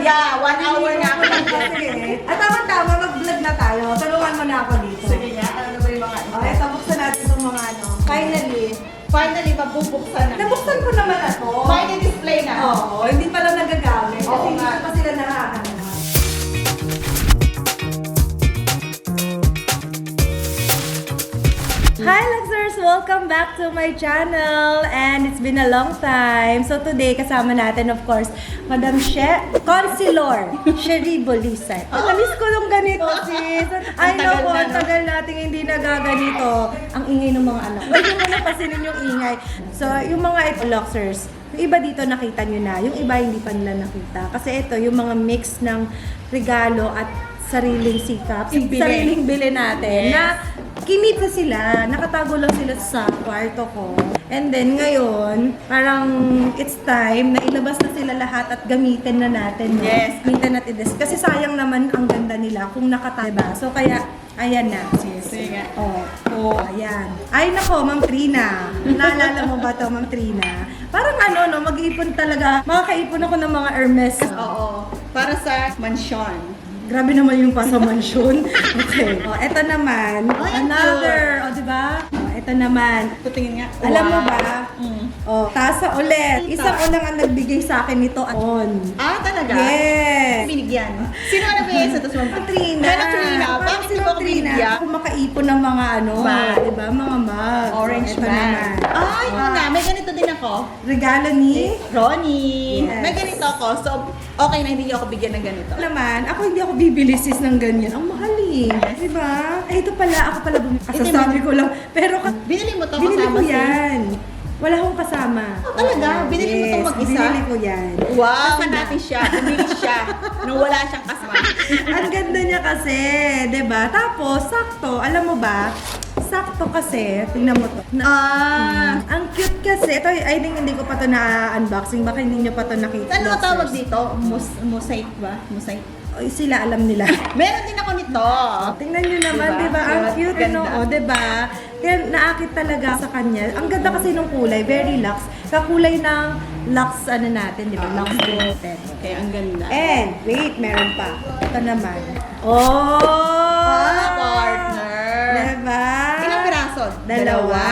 Yeah, 1 hour na ako lang. Sige. At tama-tama, mag-vlog na tayo. Tulungan mo na ako dito. Sige nga, ano ba yung mga Okay, buksan natin itong mga ano. Finally, mabubuksan na. Nabuksan ko naman na to. May display na. Oo, hindi pala nagagamit. Kasi Oo hindi nga. pa sila nakakano. Hi Luxers! Welcome back to my channel and it's been a long time. So today kasama natin of course Madam Consilor Sherry Bolisay. Namiss ko nung ganito sis. Ay tagal naku, na, ang no? tagal nating hindi nagaganito. Ang ingay ng mga anak. Huwag yung muna pasinin yung ingay. So yung mga Luxers, yung iba dito nakita nyo na, yung iba hindi pa nila nakita. Kasi ito yung mga mix ng regalo at sariling sikap, sariling bili natin na kinita sila, nakatago lang sila sa kwarto ko. And then ngayon, parang it's time na ilabas na sila lahat at gamitin na natin. No? Yes. Gamitin natin this. Kasi sayang naman ang ganda nila kung nakatago. Diba? So kaya, ayan na. Sige. Oh, ayan. Ay nako, Ma'am Trina. Naalala mo ba to, Ma'am Trina? Parang ano, no, mag-iipon talaga. Makakaipon ako ng mga Hermes. Oo. Para sa mansion. Grabe naman yung pa sa mansyon. Okay. Oh, eto naman. Ay, Another. O, diba? Oh, eto naman. Tutingin nga. Alam mo Wow. ba? Oh, tasa ulit. Isang ulang ang nagbigay sa akin nito. On. Ah, talaga? Yes. Binigyan. Sino ang nabigay sa tapos Ma'am Trina. Kaya Trina. Parang Bakit si hindi mo Ma'am ako Trina. binigyan? Kung makaipon ng mga ano. Bag. Diba? Mga mug. Orange Ito bag. naman. Ay, una. May ganito din ako. Regalo ni Ronnie. Yes. May ganito ako. So, okay na hindi niyo ako bigyan ng ganito. naman, ako hindi ako bibili sis ng ganyan. Ang mahal eh. Diba? Ay, ito pala, ako pala bumili. Kasasabi ko lang. Pero Binili mo to binili kasama ko yan. Wala akong kasama. Oh, talaga? Binili mo to mag-isa? Binili ko yan. Wow, natin siya. Bumili siya. Nung wala siyang kasama. Ang ganda niya kasi, 'di ba? Tapos, sakto, alam mo ba? Sakto kasi, tingnan mo to. Ang cute kasi. Ito, I think hindi ko pa to na-unboxing. Baka hindi niyo pa to nakita. Ano ang tawag dito? Mosaic ba? Mosaic? Oy, sila alam nila. Meron din ako nito. Tingnan niyo naman, Diba? 'di ba? Ang Diba? cute, Ganda. no? O, 'di ba? Kaya naakit talaga sa kanya. Ang ganda kasi ng kulay, very luxe. Kakulay ng luxe ano natin, 'di ba? Luxe natin. Okay, ang ganda. And wait, meron pa. Ito naman. Oh! Partner. Diba? Ilang piraso? Dalawa.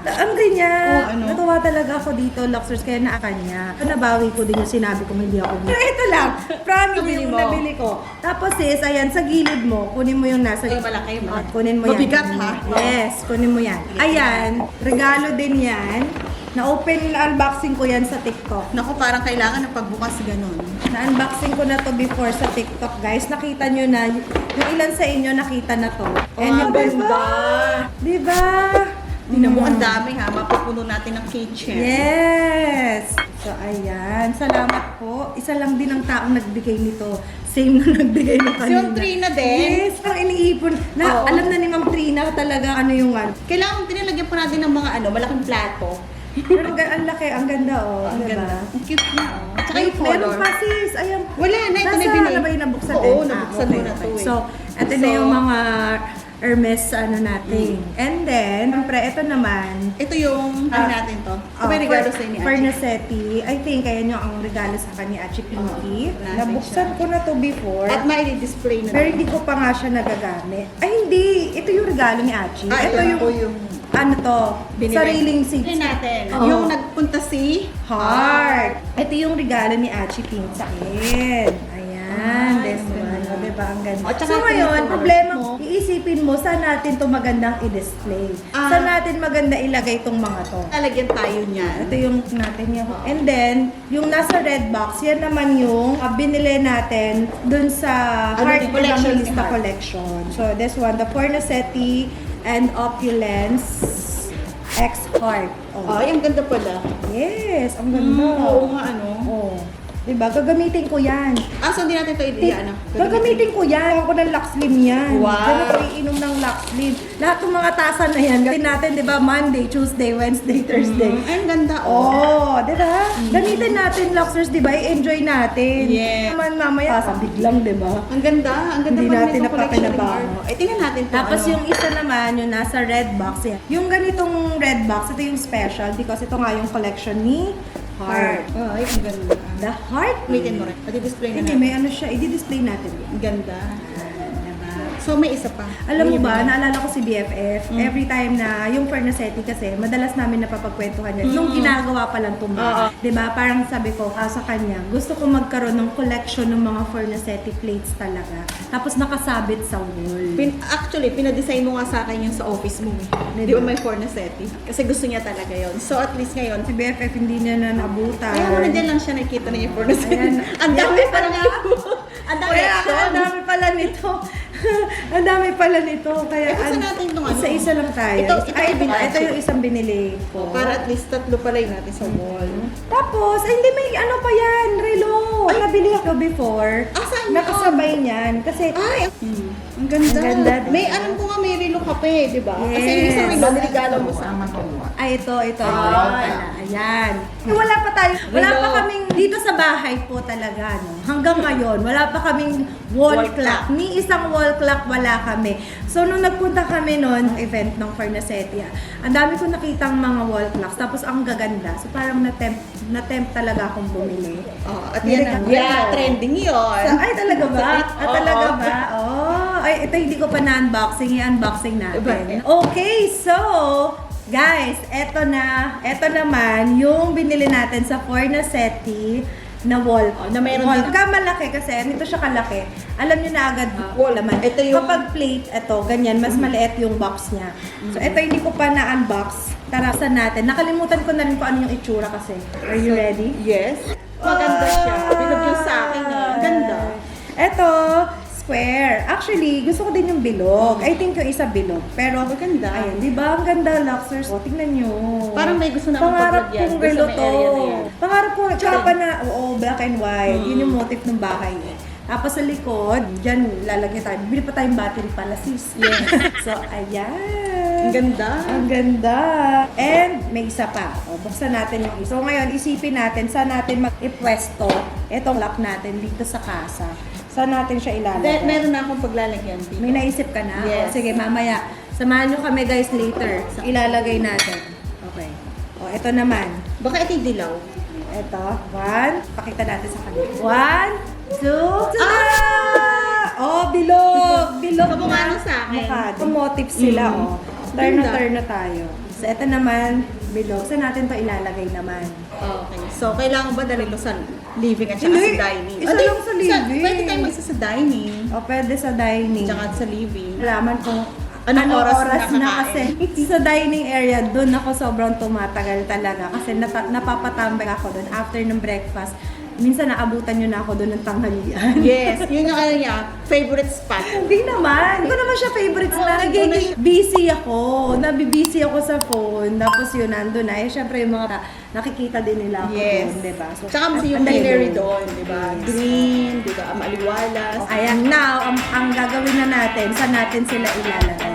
Ang ganyan. Oh, ano? Natuwa talaga ako dito, Luxers, kaya naakan niya. Nabawi ko din yung sinabi ko hindi ako bumili. Pero ito lang, promise Nabili yung mo. nabili ko. Tapos sis, ayan, sa gilid mo, kunin mo yung nasa... Ay, malaki, malaki. Kunin mo yan. Mabigat, ha? Yes, kunin mo yan. Ayan, regalo din yan. Na-open, na-unboxing ko yan sa TikTok. Naku, parang kailangan ng pagbukas ganun. Na-unboxing ko na to before sa TikTok, guys. Nakita nyo na, yung ilan sa inyo nakita na to. Ang ganda. Diba? Tingnan mo, ang dami ha. Mapupuno natin ng kitchen. Yes! So, ayan. Salamat po. Isa lang din ang taong nagbigay nito. Same na nagbigay ng kanina. Si Ma'am Trina din? Yes, parang iniipon. Oo. Alam na ni Ma'am Trina talaga ano yung ano. Kailangan tinilagyan po natin ng mga malaking plato. Pero ang laki, ang ganda oh. Ang Diba? ganda. Ang cute na oh. Tsaka Wait, yung meron color. pa sis. Ayan. Wala na, ito na Nasa binili. na ba yung nabuksan Oo, din? nabuksan mo na to eh. So, ito na So, yung mga Hermes ano natin. And then, siyempre, ito naman. Ito yung, ano natin to? Ito may regalo sa inyo, Achi. Farnacetti. I think, ayan yung ang regalo sa kanya, Achi Pinky. natin Nabuksan siya. ko na to before. At mai-display na Pero natin. hindi ko pa nga siya nagagamit. Ay, hindi. Ito yung regalo ni Achi. Ah, ito yung, yung ano to, binili. sariling Tingnan seats. natin. Oo. Yung nagpunta si Heart. Ito yung regalo ni Achi Pink sa akin. Ayan, Ay, this ang one. ganda. O, diba? Ang ganda. O, tsaka So ngayon, ito, problema mo. iisipin mo, saan natin to magandang i-display? Ah. Saan natin maganda ilagay itong mga to? Lalagyan tayo niyan. Ito yung natin yung... And then, yung nasa red box, yan naman yung binili natin dun sa Ano Heart yung collection ni Evangelista Heart? Collection. So, this one, the Fornacetti and Opulence X Heart. Oh. Ay, ang ganda pala. Yes, ang ganda. Oo nga, ano. Oh. Diba? Gagamitin ko yan. Ah, so hindi natin ito ano? Gagamitin ko yan. Ako ng Lux Slim yan. Wow. Diyan ako iinom ng Lux Slim. Lahat ng mga tasa na yan. Gamitin natin, di ba? Monday, Tuesday, Wednesday, Thursday. Ay, ang ganda. Oh, di ba? Gamitin natin, Luxers, di ba? I-enjoy natin. Yeah. Naman mamaya, sabig lang, di ba? Ang ganda. Ang ganda Hindi pa natin nito collection ni napapanabaho. Mark. Eh, tingnan natin to. Tapos ano. yung isa naman, yung nasa red box yan. Yung ganitong red box, ito yung special because ito nga yung collection ni Heart. Ay, ang ganda. the heart. Ulitin mo rin. Pati-display na Hindi, natin. may ano siya. I-display natin. Ang ganda. Diba? So, may isa pa. Alam mo ba, Ayun. naalala ko si BFF, every time na yung Fernacetti kasi, madalas namin napapagkwentuhan niya. Nung ginagawa pa lang itong Oo. diba? Parang sabi ko, sa kanya, gusto ko magkaroon ng collection ng mga Fernacetti plates talaga. Tapos nakasabit sa wall. Actually, pinadesign mo nga sa akin yung sa office mo. Di ba may Fornacetti? Kasi gusto niya talaga yon. So, at least ngayon, Si BFF hindi niya na nabutan. kaya mo na dyan lang siya nakikita na yung Fornacetti. Ayan. Ang dami Yan pa nga. Ang dami Kaya, action. ang dami pala nito. Ang dami pala nito. Kaya, Eh, basta natin itong ano. isa-isa lang tayo. Ito Ito yung isang binili ko. Para at least tatlo pala yung natin sa wall. Tapos, ay, hindi, may ano pa yan, relo. Ang nabili ako before. Ah, saan yun? Nakasabay niyan. Kasi, Ay, ang ganda. Ang ganda, diba? May alam ko nga may relo ka pa eh, di ba? Kasi yung Yes. isang relo, niligalo mo sa ay, ito pala. Ayan. Eh, wala pa tayo, wala Relo. pa kaming, dito sa bahay po talaga, no? Hanggang ngayon, wala pa kaming wall Wall clock. Ni isang wall clock wala kami. So, nung nagpunta kami noon, event ng Fernacetti, ang dami ko nakitang mga wall clocks. Tapos, ang gaganda. So, parang na-tempt talaga akong bumili. Oh, at Meron yan kang ang relo. trending yun. Ay, talaga ba? Oo. Talaga ba? Oh, ay, ito hindi ko pa na-unboxing. I-unboxing natin. Diba? Okay, so, guys, eto na. Eto naman, yung binili natin sa Fornacetti na wall. Na mayroon wall. din- Pagka malaki kasi, nito siya kalaki. Alam nyo na agad, wall. laman. Ito yung- Kapag plate, ito, ganyan, mas maliit yung box niya. So, ito hindi ko pa na-unbox. Tarasan natin. Nakalimutan ko na rin kung ano yung itsura kasi. Are you ready? Yes. Maganda siya. Bilog yung sa akin eh. Ang ganda. Eto, square. Actually, gusto ko din yung bilog. I think yung isa bilog. Pero, Maganda. ayun, di ba? Ang ganda, Luxers. O, tingnan nyo. Parang may gusto na akong Pangarap paglagyan kong doon sa relo may to. area na yan. Pangarap ko, tsaka na, oo, black and white. Yun yung motif ng bahay eh. Tapos sa likod, dyan lalagyan tayo. Bili pa tayong battery pala, sis. Yes. So, ayan. Ang ganda. Ang ganda. And may isa pa. O, buksan natin yung isa. So ngayon, isipin natin saan natin mag-ipwesto itong lock natin dito sa kasa. Saan natin siya ilalagay? Meron na akong paglalagyan dito. May naisip ka na? Yes. O, sige, mamaya. Samahan nyo kami guys later. Ilalagay natin. Okay. O, ito naman. Baka ito yung dilaw. Ito. One. Pakita natin sa kanila. One, two, Oh, bilog! Bilog Kamukha na. nung sa akin. Mukha. Motif sila, oh. Turn na Ganda. turn na tayo. So, ito naman, bilog. Saan natin to ilalagay naman? Okay. So, kailangan ba dalhin mo sa living at saka Hindi. sa dining? Isa lang sa living. Pwede tayo mag-isa sa dining. O, pwede sa dining. Tsaka sa living. Alaman kung Anong oras na nakakain? kasi sa dining area, doon ako sobrang tumatagal talaga kasi napapatambay ako doon after ng breakfast. Minsan naabutan nyo na ako doon ng tanghalian. Yes. Yun yung ano niya, favorite spot. Hindi naman. Hindi ko naman siya favorites na. Nagiging busy ako. Nabibusy ako sa phone. Tapos yun, nandun na. Eh, syempre yung mga nakikita din nila ako Yes. doon, diba? So, Tsaka kasi yung ang dali greenery doon. doon, di ba? Green, di ba? Maliwalas. Ayan, now, ang gagawin na natin, saan natin sila ilalagay?